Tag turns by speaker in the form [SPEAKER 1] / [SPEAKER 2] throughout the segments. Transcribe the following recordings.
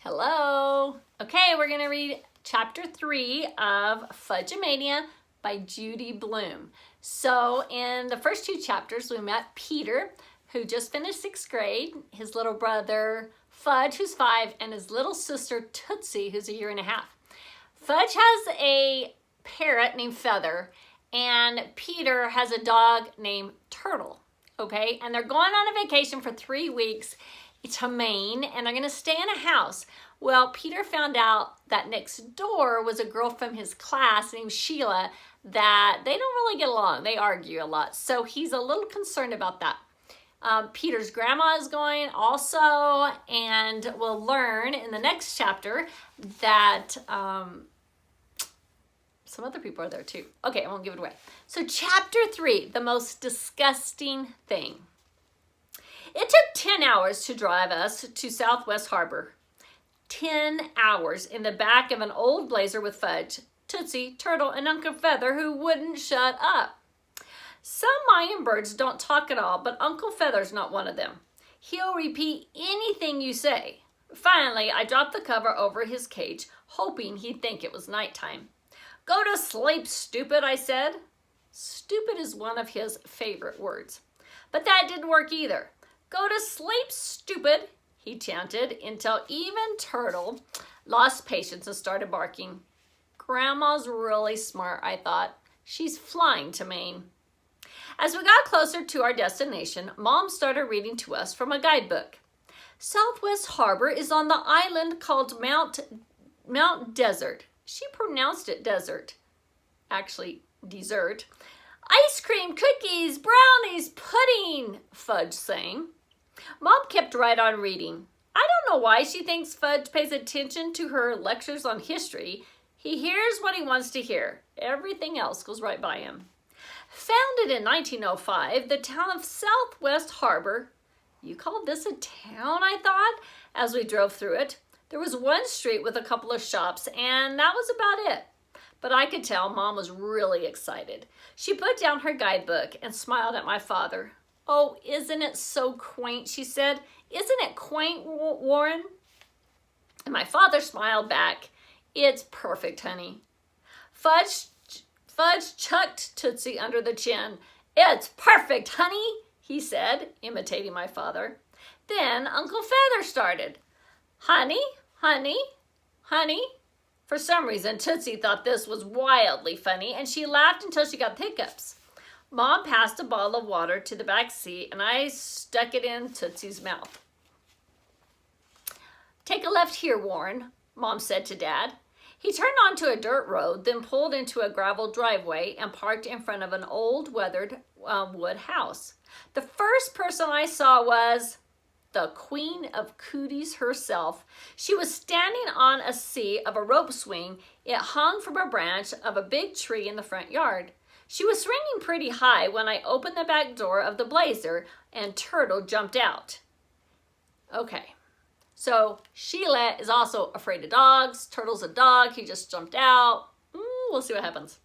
[SPEAKER 1] Hello. Okay, we're going to read chapter 3 of Fudge and Mania by Judy Blume. So in the first two chapters, we met Peter, who just finished 6th grade, his little brother Fudge, who's 5, and his little sister Tootsie, who's 1.5 years. Fudge has a parrot named Feather, and Peter has a dog named Turtle. Okay, and they're going on a vacation for 3 weeks to Maine, and they're going to stay in a house. Well, Peter found out that next door was a girl from his class named Sheila that they don't really get along. They argue a lot, so he's a little concerned about that. Peter's grandma is going also, and we'll learn in the next chapter that some other people are there too. Okay, I won't give it away. So chapter 3, the most disgusting thing. It took 10 hours to drive us to Southwest Harbor. 10 hours in the back of an old Blazer with Fudge, Tootsie, Turtle, and Uncle Feather, who wouldn't shut up. Some Mayan birds don't talk at all, but Uncle Feather's not one of them. He'll repeat anything you say. Finally, I dropped the cover over his cage, hoping he'd think it was nighttime. "Go to sleep, stupid," I said. Stupid is one of his favorite words. But that didn't work either. "Go to sleep, stupid," he chanted, until even Turtle lost patience and started barking. Grandma's really smart, I thought. She's flying to Maine. As we got closer to our destination, Mom started reading to us from a guidebook. Southwest Harbor is on the island called Mount Desert. She pronounced it desert. Actually, dessert. "Ice cream, cookies, brownies, pudding," Fudge sang. Mom kept right on reading. I don't know why she thinks Fudge pays attention to her lectures on history. He hears what he wants to hear. Everything else goes right by him. Founded in 1905, the town of Southwest Harbor. You call this a town, I thought, as we drove through it. There was one street with a couple of shops, and that was about it. But I could tell Mom was really excited. She put down her guidebook and smiled at my father. "Oh, isn't it so quaint?" she said. "Isn't it quaint, Warren?" And my father smiled back. "It's perfect, honey." Fudge chucked Tootsie under the chin. "It's perfect, honey," he said, imitating my father. Then Uncle Feather started. "Honey, honey, honey." For some reason, Tootsie thought this was wildly funny, and she laughed until she got the hiccups. Mom passed a bottle of water to the back seat, and I stuck it in Tootsie's mouth. "Take a left here, Warren," Mom said to Dad. He turned onto a dirt road, then pulled into a gravel driveway and parked in front of an old weathered wood house. The first person I saw was the Queen of Cooties herself. She was standing on a seat of a rope swing. It hung from a branch of a big tree in the front yard. She was swinging pretty high when I opened the back door of the Blazer and Turtle jumped out. Okay, so Sheila is also afraid of dogs. Turtle's a dog. He just jumped out. We'll see what happens.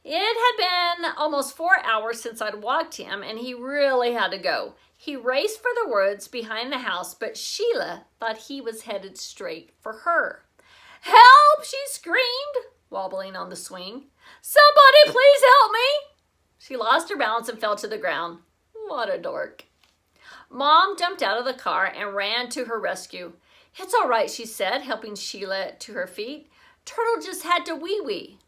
[SPEAKER 1] It had been almost 4 hours since I'd walked him, and he really had to go. He raced for the woods behind the house, but Sheila thought he was headed straight for her. "Help!" she screamed, wobbling on the swing. "Somebody please help me!" She lost her balance and fell to the ground. What a dork. Mom jumped out of the car and ran to her rescue. "It's all right," she said, helping Sheila to her feet. "Turtle just had to wee-wee."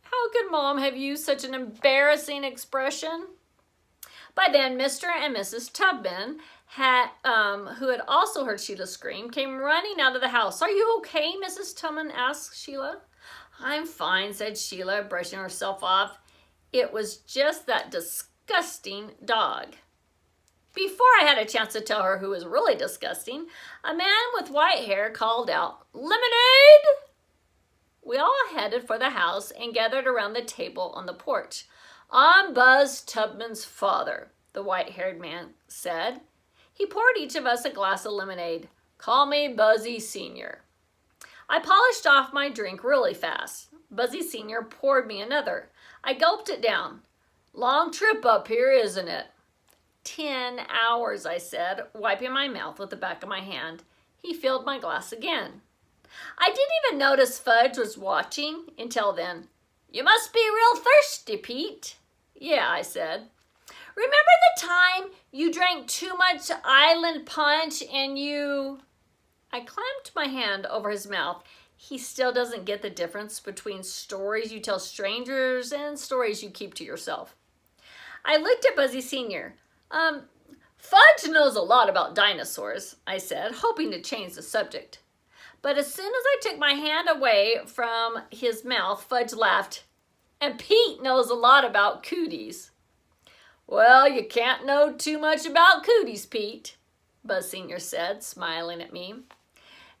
[SPEAKER 1] How could Mom have used such an embarrassing expression? By then, Mr. and Mrs. Tubman, who had also heard Sheila scream, came running out of the house. "Are you okay?" Mrs. Tubman asked Sheila. "I'm fine," said Sheila, brushing herself off. "It was just that disgusting dog." Before I had a chance to tell her who was really disgusting, a man with white hair called out, "Lemonade!" We all headed for the house and gathered around the table on the porch. "I'm Buzz Tubman's father," the white-haired man said. He poured each of us a glass of lemonade. "Call me Buzzy Sr." I polished off my drink really fast. Buzzy Sr. poured me another. I gulped it down. "Long trip up here, isn't it?" 10 hours, I said, wiping my mouth with the back of my hand. He filled my glass again. I didn't even notice Fudge was watching until then. You must be real thirsty, Pete. Yeah, I said. Remember the time you drank too much island punch and you... I clamped my hand over his mouth. He still doesn't get the difference between stories you tell strangers and stories you keep to yourself. I looked at Buzzy Sr. Fudge knows a lot about dinosaurs, I said, hoping to change the subject. But as soon as I took my hand away from his mouth, Fudge laughed. And Pete knows a lot about cooties. Well, you can't know too much about cooties, Pete, Buzz Sr. said, smiling at me.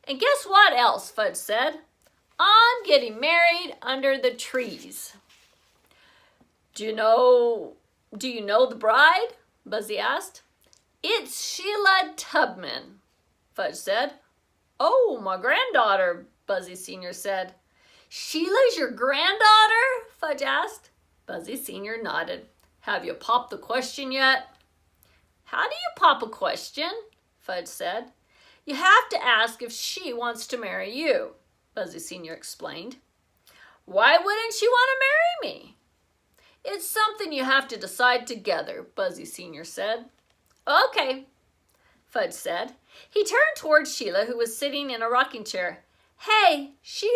[SPEAKER 1] And guess what else, Fudge said? I'm getting married under the trees. Do you know the bride? Buzzy asked. It's Sheila Tubman, Fudge said. Oh, my granddaughter, Buzzy Sr. said. Sheila's your granddaughter? Fudge asked. Buzzy Sr. nodded. Have you popped the question yet? How do you pop a question? Fudge said. You have to ask if she wants to marry you, Buzzy Sr. explained. Why wouldn't she want to marry me? It's something you have to decide together, Buzzy Sr. said. Okay, Fudge said. He turned toward Sheila, who was sitting in a rocking chair. Hey, Sheila,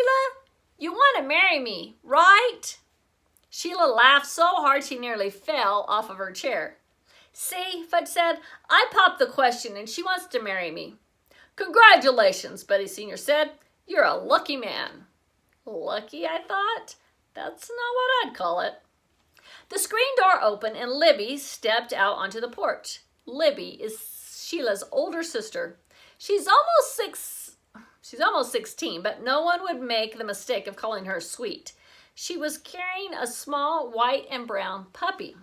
[SPEAKER 1] you want to marry me, right? Sheila laughed so hard she nearly fell off of her chair. See, Fudge said, I popped the question and she wants to marry me. Congratulations, Buzzy Sr. said. You're a lucky man. Lucky, I thought? That's not what I'd call it. The screen door opened and Libby stepped out onto the porch. Libby is Sheila's older sister. She's almost 16, but no one would make the mistake of calling her sweet. She was carrying a small white and brown puppy.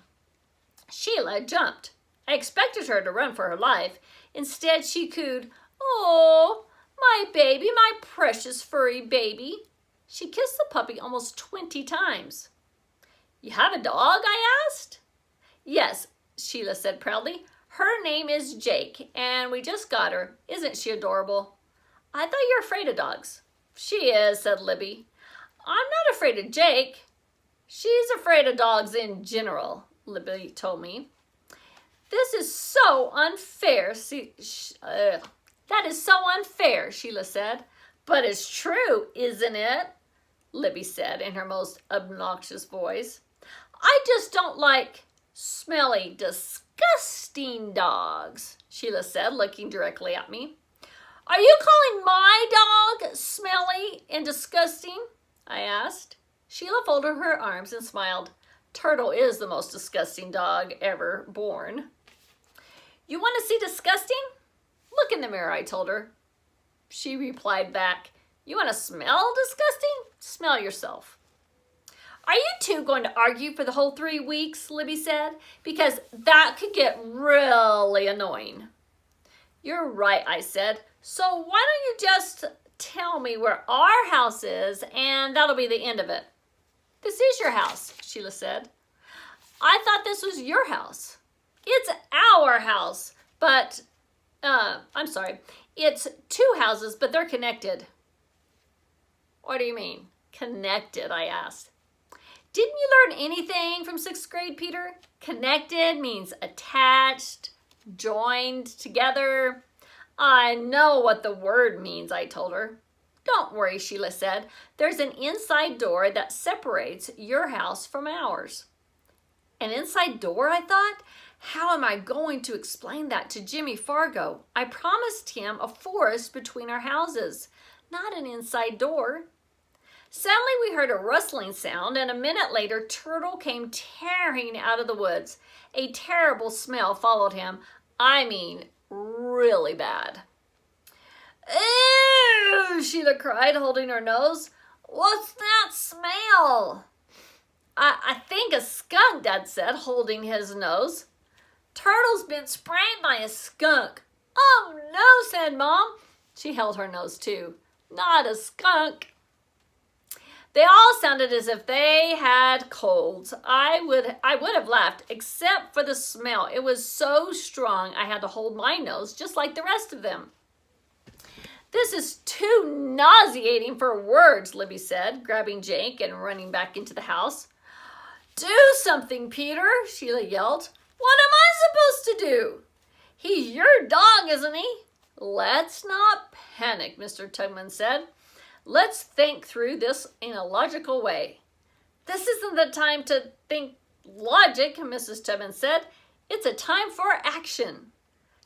[SPEAKER 1] Sheila jumped. I expected her to run for her life. Instead, she cooed, "Oh, my baby, my precious furry baby." She kissed the puppy almost 20 times. You have a dog? I asked. Yes, Sheila said proudly. Her name is Jake, and we just got her. Isn't she adorable? I thought you were afraid of dogs. She is, said Libby. I'm not afraid of Jake. She's afraid of dogs in general, Libby told me. This is so unfair. That is so unfair, Sheila said. But it's true, isn't it? Libby said in her most obnoxious voice. I just don't like smelly, disgusting dogs, Sheila said, looking directly at me. Are you calling my dog smelly and disgusting? I asked. Sheila folded her arms and smiled. Turtle is the most disgusting dog ever born. You want to see disgusting? Look in the mirror, I told her. She replied back, you want to smell disgusting? Smell yourself. Are you two going to argue for the whole 3 weeks, Libby said? Because that could get really annoying. You're right, I said. So why don't you just tell me where our house is and that'll be the end of it. This is your house, Sheila said. I thought this was your house. It's our house, but, I'm sorry. It's 2 houses, but they're connected. What do you mean, connected, I asked. Didn't you learn anything from 6th grade, Peter? Connected means attached, joined together. I know what the word means, I told her. Don't worry, Sheila said. There's an inside door that separates your house from ours. An inside door, I thought? How am I going to explain that to Jimmy Fargo? I promised him a forest between our houses, not an inside door. Suddenly we heard a rustling sound, and a minute later, Turtle came tearing out of the woods. A terrible smell followed him. I mean, really bad. Ew, Sheila cried, holding her nose. What's that smell? I think a skunk, Dad said, holding his nose. Turtle's been sprayed by a skunk. Oh, no, said Mom. She held her nose, too. Not a skunk. They all sounded as if they had colds. I would have laughed, except for the smell. It was so strong I had to hold my nose, just like the rest of them. This is too nauseating for words, Libby said, grabbing Jake and running back into the house. Do something, Peter, Sheila yelled. What am I supposed to do? He's your dog, isn't he? Let's not panic, Mr. Tubman said. Let's think through this in a logical way. This isn't the time to think logic, Mrs. Tubman said. It's a time for action.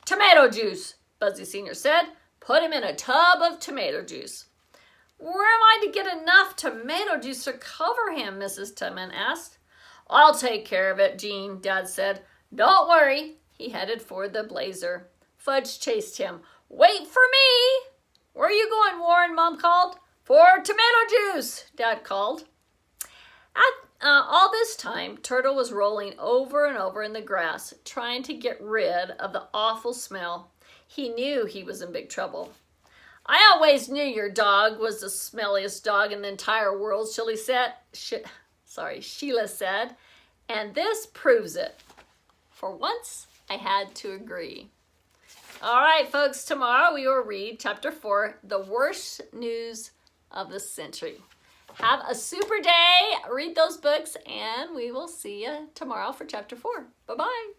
[SPEAKER 1] Tomato juice, Buzzy Sr. said. Put him in a tub of tomato juice. Where am I to get enough tomato juice to cover him, Mrs. Tubman asked. I'll take care of it, Gene, Dad said. Don't worry. He headed for the blazer. Fudge chased him. Wait for me. Where are you going, Warren? Mom called. For tomato juice, Dad called. All this time, Turtle was rolling over and over in the grass, trying to get rid of the awful smell. He knew he was in big trouble. I always knew your dog was the smelliest dog in the entire world, Sheila said, and this proves it. For once, I had to agree. All right, folks, tomorrow we will read Chapter 4, The Worst News of the Century. Have a super day. Read those books, and we will see you tomorrow for Chapter 4. Bye-bye.